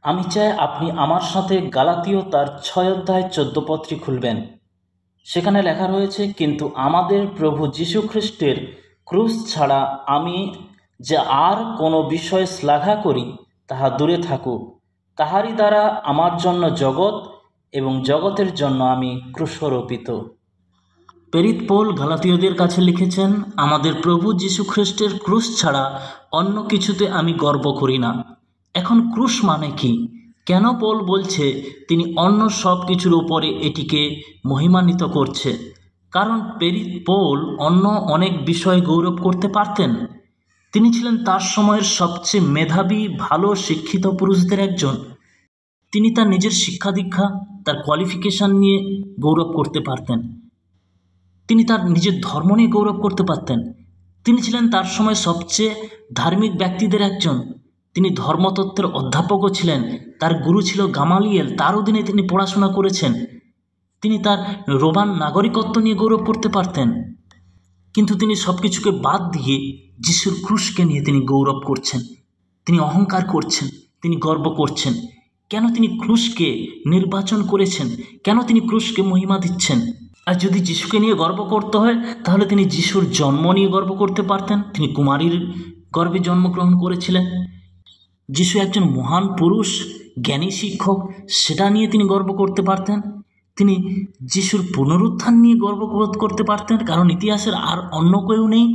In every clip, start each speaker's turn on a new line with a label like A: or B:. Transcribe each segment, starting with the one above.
A: আমি চাই আপনি আমার সাথে গালাতীয় তার 6 অধ্যায় 14 পদটি খুলবেন। সেখানে লেখা রয়েছে, কিন্তু আমাদের প্রভু যীশু খ্রিস্টের ক্রুশ ছাড়া আমি যে আর কোনো বিষয় শ্লাঘা করি তাহা দূরে থাকুক। তাহারই দ্বারা আমার জন্য জগৎ এবং জগতের জন্য আমি ক্রুশরোপিত। প্রেরিত পৌল গালাতীয়দের কাছে লিখেছেন, আমাদের প্রভু যীশু খ্রিস্টের ক্রুশ ছাড়া অন্য কিছুতে আমি গর্ব করি না। এখন ক্রুশ মানে কি? কেন পৌল বলছে তিনি অন্য সব কিছুর উপরে এটিকে মহিমান্বিত করছে? কারণ প্রেরিত পৌল অন্য অনেক বিষয়ে গৌরব করতে পারতেন। তিনি ছিলেন তার সময়ের সবচেয়ে মেধাবী, ভালো শিক্ষিত পুরুষদের একজন। তিনি তার নিজের শিক্ষা দীক্ষা, তার কোয়ালিফিকেশন নিয়ে গৌরব করতে পারতেন। তিনি তার নিজের ধর্ম নিয়ে গৌরব করতে পারতেন। তিনি ছিলেন তার সময় সবচেয়ে ধার্মিক ব্যক্তিদের একজন। তিনি ধর্মতত্ত্বের অধ্যাপকও ছিলেন। তার গুরু ছিল গামালিয়েল, তার অধীনে তিনি পড়াশোনা করেছেন। তিনি তার রোমান নাগরিকত্ব নিয়ে গৌরব করতে পারতেন। কিন্তু তিনি সব কিছুকে বাদ দিয়ে যিশুর ক্রুশকে নিয়ে তিনি গৌরব করছেন, তিনি অহংকার করছেন, তিনি গর্ব করছেন। কেন তিনি ক্রুশকে নির্বাচন করেছেন? কেন তিনি ক্রুশকে মহিমা দিচ্ছেন? আর যদি যিশুকে নিয়ে গর্ব করতে হয়, তাহলে তিনি যিশুর জন্ম নিয়ে গর্ব করতে পারতেন। তিনি কুমারীর গর্ভে জন্মগ্রহণ করেছিলেন। যিশু একজন মহান পুরুষ, জ্ঞানী শিক্ষক, সেটা নিয়ে তিনি গর্ব করতে পারতেন। তিনি যিশুর পুনরুত্থান নিয়ে গর্ববোধ করতে পারতেন, কারণ ইতিহাসের আর অন্য কেউ নেই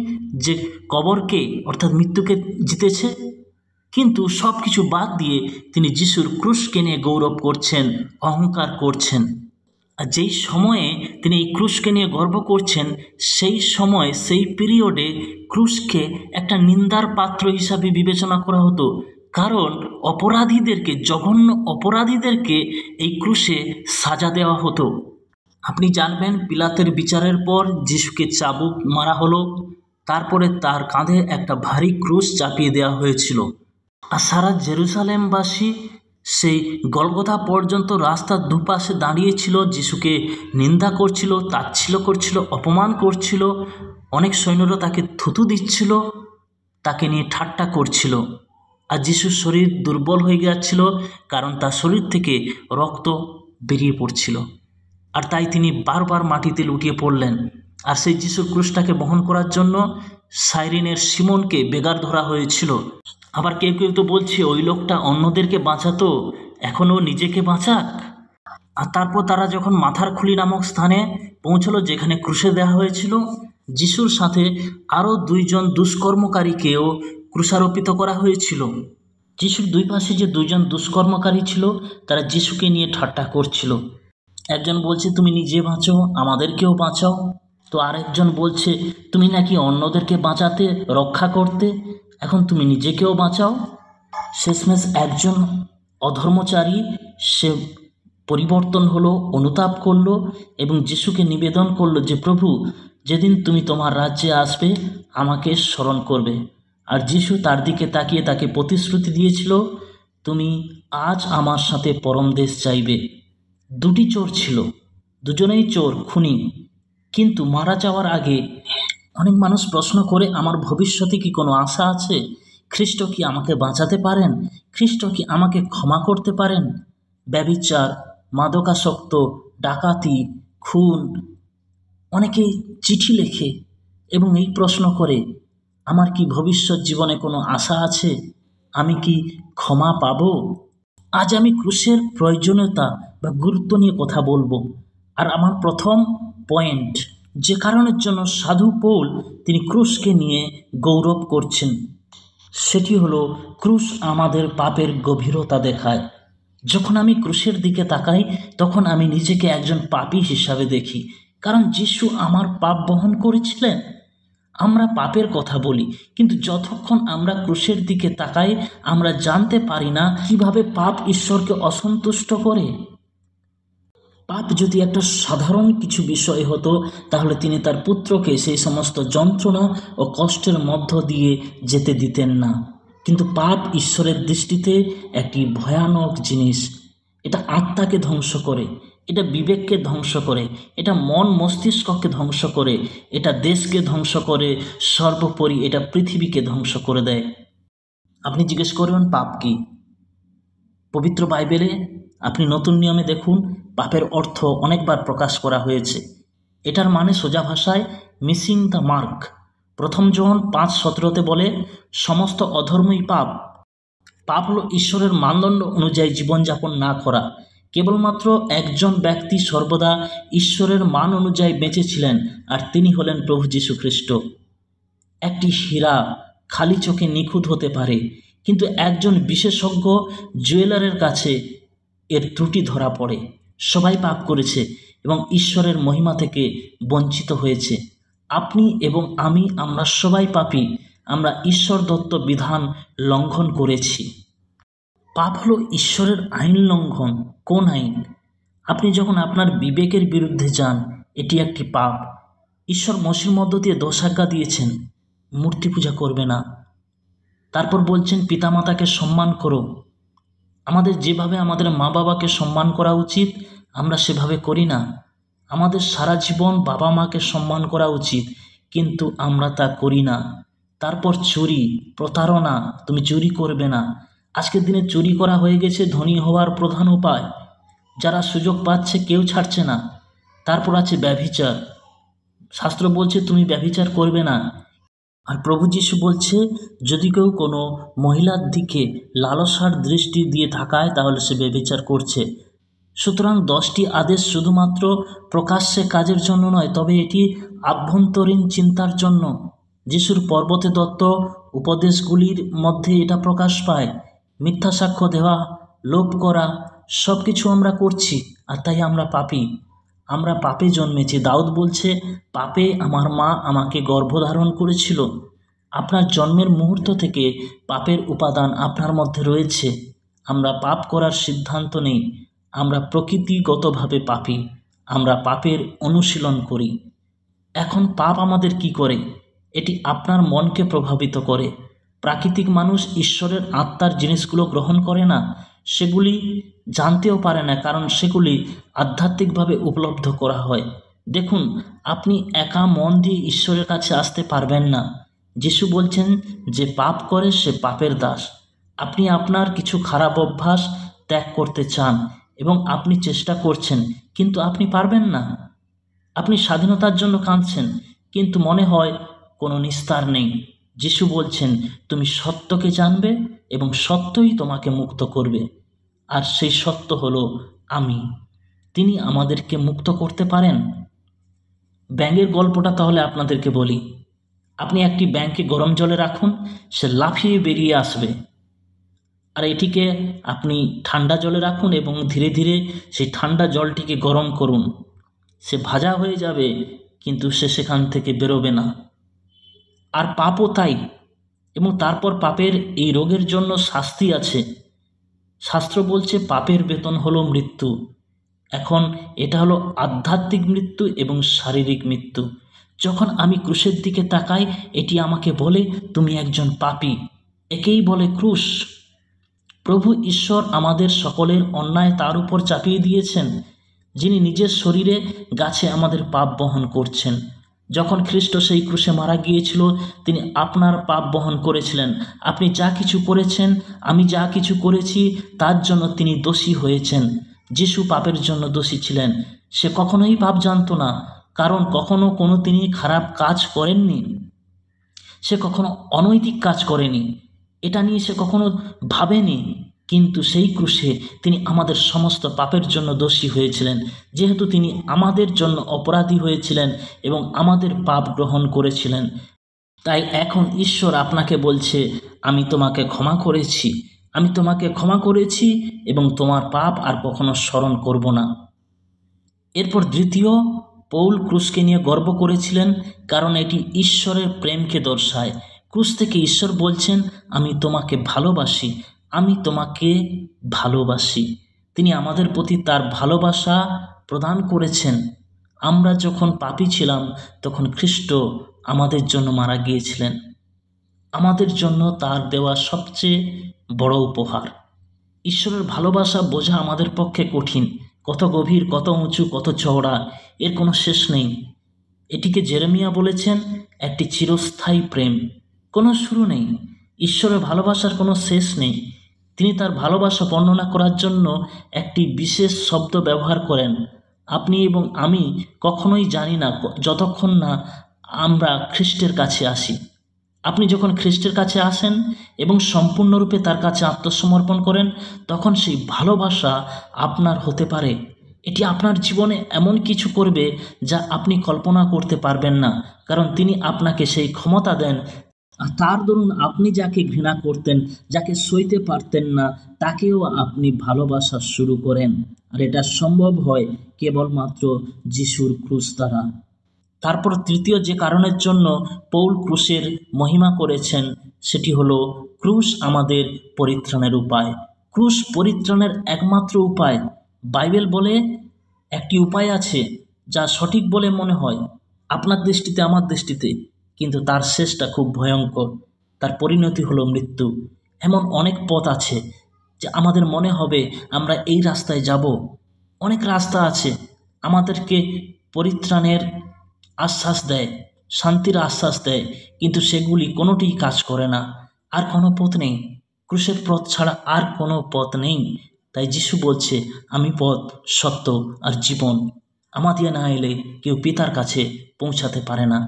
A: যে কবরকে অর্থাৎ মৃত্যুকে জিতেছে। কিন্তু সব কিছু বাদ দিয়ে তিনি যিশুর ক্রুশকে নিয়ে গৌরব করছেন, অহংকার করছেন। আর যেই সময়ে তিনি এই ক্রুশকে নিয়ে গর্ব করছেন, সেই সময় সেই পিরিয়ডে ক্রুশকে একটা নিন্দার পাত্র হিসাবে বিবেচনা করা হতো। কারণ অপরাধীদেরকে, জঘন্য অপরাধীদেরকে এই ক্রুশে সাজা দেওয়া হতো। আপনি জানবেন, পিলাতের বিচারের পর যিশুকে চাবুক মারা হলো, তারপরে তার কাঁধে একটা ভারী ক্রুশ চাপিয়ে দেওয়া হয়েছিল। আর সারা জেরুজালেমবাসী সেই গলগথা পর্যন্ত রাস্তার দুপাশে দাঁড়িয়েছিল, যিশুকে নিন্দা করছিল, তাচ্ছিল্য করছিল, অপমান করছিল। অনেক সৈন্যরা তাকে থুতু দিচ্ছিল, তাকে নিয়ে ঠাট্টা করছিল। আর যিশুর শরীর দুর্বল হয়ে যাচ্ছিল, কারণ তার শরীর থেকে রক্ত বেরিয়ে পড়ছিল। আর তাই তিনি বারবার মাটিতে লুটিয়ে পড়লেন। আর সেই যিশুর ক্রুশটাকে বহন করার জন্য সাইরিনের সিমনকে বেগার ধরা হয়েছিল। আবার কেউ কেউ তো বলছে ওই লোকটা অন্যদেরকে বাঁচাতো, এখনও নিজেকে বাঁচাক। আর তারপর তারা যখন মাথার খুলি নামক স্থানে পৌঁছলো, যেখানে ক্রুশে দেওয়া হয়েছিল, যিশুর সাথে আরও 2 জন দুষ্কর্মকারীকেও ক্রুশারোপিত করা হয়েছিল। যিশুর দুই পাশে যে 2 জন দুষ্কর্মকারী ছিল, তারা যিশুকে নিয়ে ঠাট্টা করছিল। একজন বলছে, তুমি নিজে বাঁচো, আমাদেরকেও বাঁচাও। তো আরেকজন বলছে, তুমি নাকি অন্যদেরকে বাঁচাতে, রক্ষা করতে, এখন তুমি নিজেকেও বাঁচাও। শেষমেশ একজন অধর্মচারী সে পরিবর্তন হলো, অনুতাপ করলো এবং যিশুকে নিবেদন করলো যে, প্রভু, যেদিন তুমি তোমার রাজ্যে আসবে আমাকে স্মরণ করবে। আর যিশু তার দিকে তাকিয়ে তাকে প্রতিশ্রুতি দিয়েছিল, তুমি আজ আমার সাথে পরম দেশ চাইবে। 2টি চোর ছিল, দুজনেই চোর, খুনি। কিন্তু মারা যাওয়ার আগে অনেক মানুষ প্রশ্ন করে, আমার ভবিষ্যতে কি কোনো আশা আছে? খ্রিস্ট কি আমাকে বাঁচাতে পারেন? খ্রিস্ট কি আমাকে ক্ষমা করতে পারেন? ব্যভিচার, মাদকাসক্ত, ডাকাতি, খুন, অনেকেই চিঠি লেখে এবং এই প্রশ্ন করে, আমার কি ভবিষ্যৎ জীবনে কোনো আশা আছে? আমি কি ক্ষমা পাব? আজ আমি ক্রুশের প্রয়োজনীয়তা বা গুরুত্ব নিয়ে কথা বলবো। আর আমার প্রথম পয়েন্ট, যে কারণের জন্য সাধু পৌল তিনি ক্রুশকে নিয়ে গৌরব করছেন, সেটি হলো ক্রুশ আমাদের পাপের গভীরতা দেখায়। যখন আমি ক্রুশের দিকে তাকাই, তখন আমি নিজেকে একজন পাপী হিসাবে দেখি, কারণ যিশু আমার পাপ বহন করেছিলেন। আমরা পাপের কথা বলি, কিন্তু যতক্ষণ আমরা ক্রুশের দিকে তাকাই, আমরা জানতে পারি না কিভাবে পাপ ঈশ্বরকে অসন্তুষ্ট করে। পাপ যদি একটা সাধারণ কিছু বিষয় হতো, তাহলে তিনি তার পুত্রকে সেই সমস্ত যন্ত্রণা ও কষ্টের মধ্য দিয়ে যেতে দিতেন না। কিন্তু পাপ ঈশ্বরের দৃষ্টিতে একটি ভয়ানক জিনিস। এটা আত্মাকে ধ্বংস করে, এটা বিবেককে ধ্বংস করে, এটা মন মস্তিষ্ককে ধ্বংস করে, এটা দেশকে ধ্বংস করে, সর্বোপরি এটা পৃথিবীকে ধ্বংস করে দেয়। আপনি জিজ্ঞেস করবেন, পাপ কি? পবিত্র বাইবেলে আপনি নতুন নিয়মে দেখুন, পাপের অর্থ অনেকবার প্রকাশ করা হয়েছে। এটার মানে সোজা ভাষায় মিসিং দ্য মার্ক। প্রথম জন 5:17 বলে, সমস্ত অধর্মই পাপ। পাপ হলো ঈশ্বরের মানদণ্ড অনুযায়ী জীবনযাপন না করা। কেবলমাত্র একজন ব্যক্তি সর্বদা ঈশ্বরের মান অনুযায়ী বেঁচেছিলেন, আর তিনি হলেন প্রভু যীশু খ্রিস্ট। একটি হীরা খালি চোখে নিখুঁত হতে পারে, কিন্তু একজন বিশেষজ্ঞ জুয়েলারের কাছে এর ত্রুটি ধরা পড়ে। সবাই পাপ করেছে এবং ঈশ্বরের মহিমা থেকে বঞ্চিত হয়েছে। আপনি এবং আমরা সবাই পাপী। আমরা ঈশ্বর দত্ত বিধান লঙ্ঘন করেছি। পাপ হলো ঈশ্বরের আইন লঙ্ঘন। কোন আইন? আপনি যখন আপনার বিবেকের বিরুদ্ধে যান, এটি একটি পাপ। ঈশ্বর মসির মধ্য দিয়ে দোষাজ্ঞা দিয়েছেন, মূর্তি পূজা করবে না। তারপর বলছেন পিতামাতাকে সম্মান করো। আমাদের যেভাবে আমাদের মা বাবাকে সম্মান করা উচিত, আমরা সেভাবে করি না। আমাদের সারা জীবন বাবা মাকে সম্মান করা উচিত, কিন্তু আমরা তা করি না। তারপর চুরি, প্রতারণা, তুমি চুরি করবে না। আজকের দিনে চুরি করা হয়ে গেছে ধনী হওয়ার প্রধান উপায়। যারা সুযোগ পাচ্ছে কেউ ছাড়ছে না। তারপর আছে ব্যভিচার। শাস্ত্র বলছে তুমি ব্যভিচার করবে না। আর প্রভু যীশু বলছে যদি কেউ কোনো মহিলার দিকে লালসার দৃষ্টি দিয়ে তাকায় তাহলে সে ব্যভিচার করছে। সুতরাং 10টি আদেশ শুধুমাত্র প্রকাশ্যে কাজের জন্য নয়, তবে এটি আভ্যন্তরীণ চিন্তার জন্য। যিশুর পর্বতে দত্ত উপদেশগুলির মধ্যে এটা প্রকাশ পায়। মিথ্যা সাক্ষ্য দেওয়া, লোভ করা, সব কিছু আমরা করছি, আর তাই আমরা পাপী। আমরা পাপে জন্মেছি। দাউদ বলছে পাপে আমার মা আমাকে গর্ভধারণ করেছিল। আপনার জন্মের মুহূর্ত থেকে পাপের উপাদান আপনার মধ্যে রয়েছে। আমরা পাপ করার সিদ্ধান্ত নেই। আমরা প্রকৃতিগতভাবে পাপী। আমরা পাপের অনুশীলন করি। এখন পাপ আমাদের কি করে? এটি আপনার মনকে প্রভাবিত করে। প্রাকৃতিক মানুষ ঈশ্বরের আত্মার জিনিসগুলো গ্রহণ করে না। সেগুলি জানতেও পারে না, কারণ সেগুলি আধ্যাত্মিকভাবে উপলব্ধ করা হয়। দেখুন, আপনি একা মন দিয়ে ঈশ্বরের কাছে আসতে পারবেন না। যিশু বলছেন যে পাপ করে সে পাপের দাস। আপনি আপনার কিছু খারাপ অভ্যাস ত্যাগ করতে চান এবং আপনি চেষ্টা করছেন, কিন্তু আপনি পারবেন না। আপনি স্বাধীনতার জন্য কাঁদছেন, কিন্তু মনে হয় কোনো নিস্তার নেই। যিশু বলছেন তুমি সত্যকে জানবে এবং সত্যই তোমাকে মুক্ত করবে। আর সেই সত্য হলো আমি। তিনি আমাদেরকে মুক্ত করতে পারেন। ব্যাঙের গল্পটা তাহলে আপনাদেরকে বলি। আপনি একটি ব্যাঙকে গরম জলে রাখুন, সে লাফিয়ে বেরিয়ে আসবে। আর এটিকে আপনি ঠান্ডা জলে রাখুন এবং ধীরে ধীরে সেই ঠান্ডা জলটিকে গরম করুন। সে ভাজা হয়ে যাবে, কিন্তু সে সেখান থেকে বেরোবে না। আর পাপও তাই। এবং তারপর পাপের এই রোগের জন্য শাস্তি আছে। শাস্ত্র বলছে পাপের বেতন হলো মৃত্যু। এখন এটা হলো আধ্যাত্মিক মৃত্যু এবং শারীরিক মৃত্যু। যখন আমি ক্রুশের দিকে তাকাই, এটি আমাকে বলে তুমি একজন পাপী। একেই বলে ক্রুশ। প্রভু ঈশ্বর আমাদের সকলের অন্যায় তার উপর চাপিয়ে দিয়েছেন, যিনি নিজের শরীরে গাছে আমাদের পাপ বহন করছেন। যখন খ্রিস্ট সেই ক্রুশে মারা গিয়েছিল, তিনি আপনার পাপ বহন করেছিলেন। আপনি যা কিছু করেছেন, আমি যা কিছু করেছি, তার জন্য তিনি দোষী হয়েছেন। যিশু পাপের জন্য দোষী ছিলেন। সে কখনোই পাপ জানতো না, কারণ কখনো তিনি খারাপ কাজ করেননি। সে কখনো অনৈতিক কাজ করেনি, এটা নিয়ে সে কখনো ভাবেনি। কিন্তু সেই ক্রুশে তিনি আমাদের সমস্ত পাপের জন্য দোষী হয়েছিলেন। যেহেতু তিনি আমাদের জন্য অপরাধী হয়েছিলেন এবং আমাদের পাপ গ্রহণ করেছিলেন, তাই এখন ঈশ্বর আপনাকে বলছে আমি তোমাকে ক্ষমা করেছি। আমি তোমাকে ক্ষমা করেছি এবং তোমার পাপ আর কখনো স্মরণ করব না। এরপর দ্বিতীয়, পৌল ক্রুশকে নিয়ে গর্ব করেছিলেন, কারণ এটি ঈশ্বরের প্রেমকে দর্শায়। ক্রুশ থেকে ঈশ্বর বলছেন আমি তোমাকে ভালোবাসি, আমি তোমাকে ভালোবাসি। তিনি আমাদের প্রতি তার ভালোবাসা প্রদান করেছেন। আমরা যখন পাপী ছিলাম, তখন খ্রিস্ট আমাদের জন্য মারা গিয়েছিলেন। আমাদের জন্য তার দেওয়া সবচেয়ে বড় উপহার। ঈশ্বরের ভালোবাসা বোঝা আমাদের পক্ষে কঠিন। কত গভীর, কত উঁচু, কত চওড়া, এর কোনো শেষ নেই। এটিকে জেরেমিয়া বলেছেন একটি চিরস্থায়ী প্রেম। কোনো শুরু নেই। ঈশ্বরের ভালোবাসার কোনো শেষ নেই। তিনি তার ভালোবাসা বর্ণনা করার জন্য একটি বিশেষ শব্দ ব্যবহার করেন। আপনি এবং আমি কখনোই জানি না যতক্ষণ না আমরা খ্রিস্টের কাছে আসি। আপনি যখন খ্রিস্টের কাছে আসেন এবং সম্পূর্ণরূপে তার কাছে আত্মসমর্পণ করেন, তখন সেই ভালোবাসা আপনার হতে পারে। এটি আপনার জীবনে এমন কিছু করবে যা আপনি কল্পনা করতে পারবেন না, কারণ তিনি আপনাকে সেই ক্ষমতা দেন। আর তার দরুন আপনি যাকে ঘৃণা করতেন, যাকে সইতে পারতেন না, তাকেও আপনি ভালোবাসা শুরু করেন। আর এটা সম্ভব হয় কেবলমাত্র যিশুর ক্রুশ দ্বারা। তারপর তৃতীয় যে কারণের জন্য পৌল ক্রুশের মহিমা করেছেন, সেটি হলো ক্রুশ আমাদের পরিত্রাণের উপায়। ক্রুশ পরিত্রাণের একমাত্র উপায়। বাইবেল বলে একটি উপায় আছে যা সঠিক বলে মনে হয় আপনার দৃষ্টিতে, আমার দৃষ্টিতে, কিন্তু তার শেষটা খুব ভয়ঙ্কর। তার পরিণতি হলো মৃত্যু। এমন অনেক পথ আছে যে আমাদের মনে হবে আমরা এই রাস্তায় যাব। অনেক রাস্তা আছে আমাদেরকে পরিত্রাণের আশ্বাস দেয়, শান্তির আশ্বাস দেয়, কিন্তু সেগুলি কোনোটিই কাজ করে না। আর কোনো পথ নেই, ক্রুশের পথ ছাড়া আর কোনো পথ নেই। তাই যিশু বলছে, আমি পথ, সত্য আর জীবন। আমা দিয়ে না এলে কেউ পিতার কাছে পৌঁছাতে পারে না।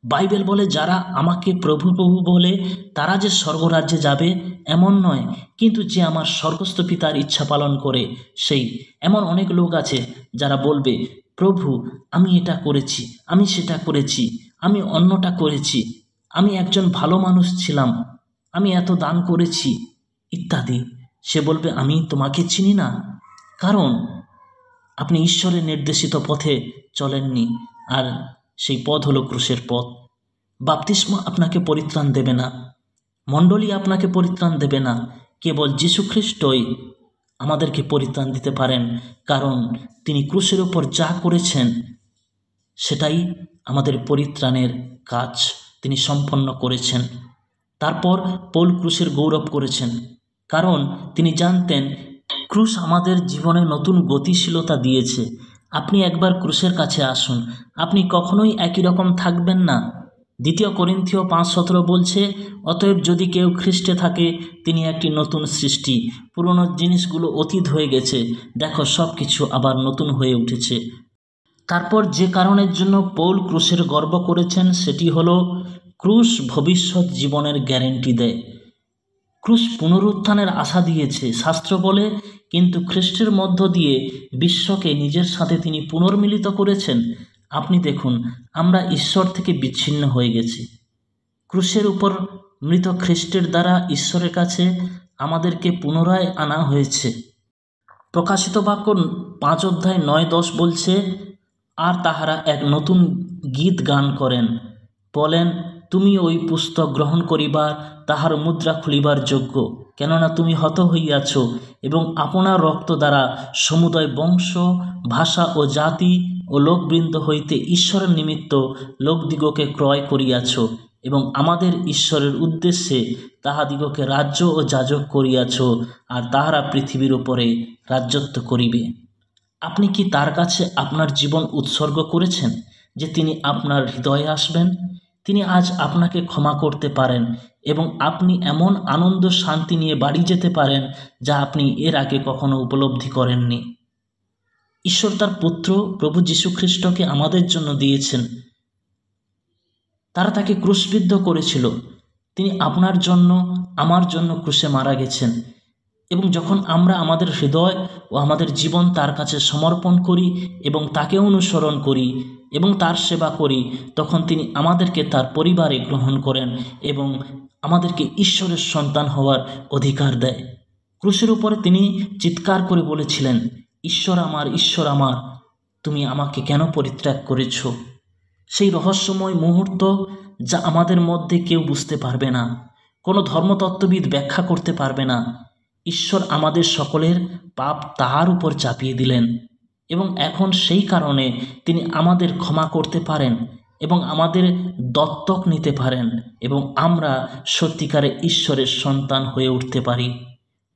A: বাইবেল বলে যারা আমাকে প্রভু প্রভু বলে তারা যে স্বর্গরাজ্যে যাবে এমন নয়, কিন্তু যে আমার স্বর্গস্থ পিতার ইচ্ছা পালন করে সেই। এমন অনেক লোক আছে যারা বলবে, প্রভু আমি এটা করেছি, আমি সেটা করেছি, আমি অন্যটা করেছি, আমি একজন ভালো মানুষ ছিলাম, আমি এত দান করেছি ইত্যাদি। সে বলবে আমি তোমাকে চিনি না, কারণ আপনি ঈশ্বরের নির্দেশিত পথে চলেননি। আর সেই পথ হলো ক্রুশের পথ। বাপ্তিস্ম আপনাকে পরিত্রাণ দেবে না, মণ্ডলী আপনাকে পরিত্রাণ দেবে না, কেবল যীশু খ্রিস্টই আমাদেরকে পরিত্রাণ দিতে পারেন, কারণ তিনি ক্রুশের উপর যা করেছেন সেটাই আমাদের পরিত্রাণের কাজ তিনি সম্পন্ন করেছেন। তারপর পৌল ক্রুশের গৌরব করেছেন, কারণ তিনি জানতেন ক্রুশ আমাদের জীবনে নতুন গতিশীলতা দিয়েছে। আপনি একবার ক্রুশের কাছে আসুন, আপনি কখনোই একই রকম থাকবেন না। 2 করিন্থীয় 5:17 বলছে, অতএব যদি কেউ খ্রিস্টে থাকে তিনি একটি নতুন সৃষ্টি, পুরনো জিনিসগুলো অতীত হয়ে গেছে, দেখো সব কিছু আবার নতুন হয়ে উঠেছে। তারপর যে কারণের জন্য পৌল ক্রুশের গর্ব করেছেন সেটি হলো ক্রুশ ভবিষ্যৎ জীবনের গ্যারেন্টি দেয়। ক্রুশ পুনরুত্থানের আশা দিয়েছে শাস্ত্র বলে, কিন্তু খ্রিস্টের মধ্য দিয়ে বিশ্বকে নিজের সাথে তিনি পুনর্মিলিত করেছেন। আপনি দেখুন, আমরা ঈশ্বর থেকে বিচ্ছিন্ন হয়ে গেছি। ক্রুশের উপর মৃত খ্রিস্টের দ্বারা ঈশ্বরের কাছে আমাদেরকে পুনরায় আনা হয়েছে। প্রকাশিত বাক্য 5:9-10 বলছে, আর তাহারা এক নতুন গীত গান করেন, বলেন, তুমি ওই পুস্তক গ্রহণ করিবার, তাহার মুদ্রা খুলিবার যোগ্য, কেননা তুমি হত হইয়াছ এবং আপনার রক্ত দ্বারা সমুদয় বংশ, ভাষা ও জাতি ও লোকবৃন্দ হইতে ঈশ্বরের নিমিত্ত লোকদিগকে ক্রয় করিয়াছ এবং আমাদের ঈশ্বরের উদ্দেশ্যে তাহাদিগকে রাজ্য ও যাজক করিয়াছ, আর তাহারা পৃথিবীর উপরে রাজত্ব করিবে। আপনি কি তার কাছে আপনার জীবন উৎসর্গ করেছেন যে তিনি আপনার হৃদয়ে আসবেন? তিনি আজ আপনাকে ক্ষমা করতে পারেন এবং আপনি এমন আনন্দ শান্তি নিয়ে বাড়ি যেতে পারেন যা আপনি এর আগে কখনো উপলব্ধি করেননি। ঈশ্বর তার পুত্র প্রভু যীশু খ্রিস্টকে আমাদের জন্য দিয়েছেন। তারা তাকে ক্রুশবিদ্ধ করেছিল। তিনি আপনার জন্য, আমার জন্য ক্রুশে মারা গেছেন। এবং যখন আমরা আমাদের হৃদয় ও আমাদের জীবন তার কাছে সমর্পণ করি এবং তাকে অনুসরণ করি এবং তার সেবা করি, তখন তিনি আমাদেরকে তার পরিবারে গ্রহণ করেন এবং আমাদেরকে ঈশ্বরের সন্তান হওয়ার অধিকার দেয়। ক্রুশের উপরে তিনি চিৎকার করে বলেছিলেন, ঈশ্বর আমার, তুমি আমাকে কেন পরিত্যাগ করেছ? সেই রহস্যময় মুহূর্ত যা আমাদের মধ্যে কেউ বুঝতে পারবে না, কোনো ধর্মতত্ত্ববিদ ব্যাখ্যা করতে পারবে না। ঈশ্বর আমাদের সকলের পাপ তাহার উপর চাপিয়ে দিলেন এবং এখন সেই কারণে তিনি আমাদের ক্ষমা করতে পারেন এবং আমাদের দত্তক নিতে পারেন এবং আমরা সত্যিকারে ঈশ্বরের সন্তান হয়ে উঠতে পারি।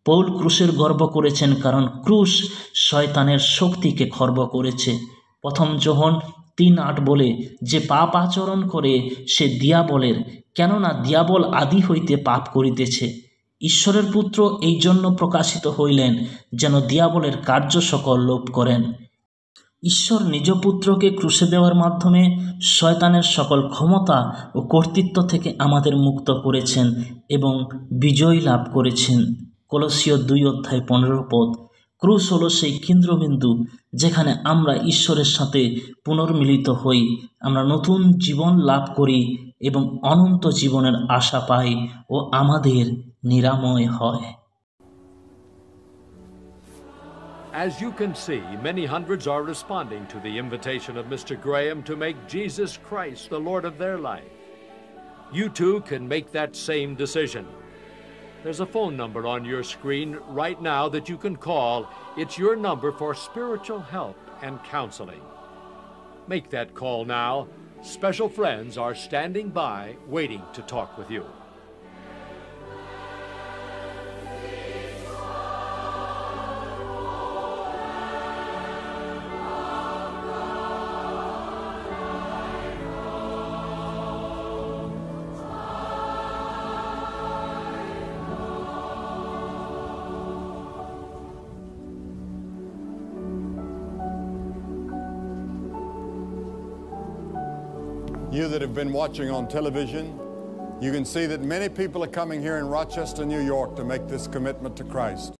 A: পৌল ক্রুশের গর্ব করেছেন কারণ ক্রুশ শয়তানের শক্তিকে খর্ব করেছে। 1 যোহন 3:8 বলে, যে পাপ আচরণ করে সে দিয়াবলের, কেননা দিয়াবল আদি হইতে পাপ করিতেছে। ঈশ্বরের পুত্র এই জন্য প্রকাশিত হইলেন যেন দিয়াবলের কার্য সকল লোপ করেন। ঈশ্বর নিজ পুত্রকে ক্রুশে দেওয়ার মাধ্যমে শয়তানের সকল ক্ষমতা ও কর্তৃত্ব থেকে আমাদের মুক্ত করেছেন এবং বিজয় লাভ করেছেন। কলসীয় 2:15 ক্রুশ হলো সেই কেন্দ্রবিন্দু যেখানে আমরা ঈশ্বরের সাথে পুনর্মিলিত হই, আমরা নতুন জীবন লাভ করি এবং অনন্ত জীবনের আশা পাই ও আমাদের নিরাময় হয়।
B: As you can see, many hundreds are responding to the invitation of Mr. Graham to make Jesus Christ the Lord of their life. You too can make that same decision. There's a phone number on your screen right now that you can call. It's your number for spiritual help and counseling. Make that call now. Special friends are standing by waiting to talk with you.
C: You that have been watching on television, you can see that many people are coming here in Rochester, New York to make this commitment to Christ.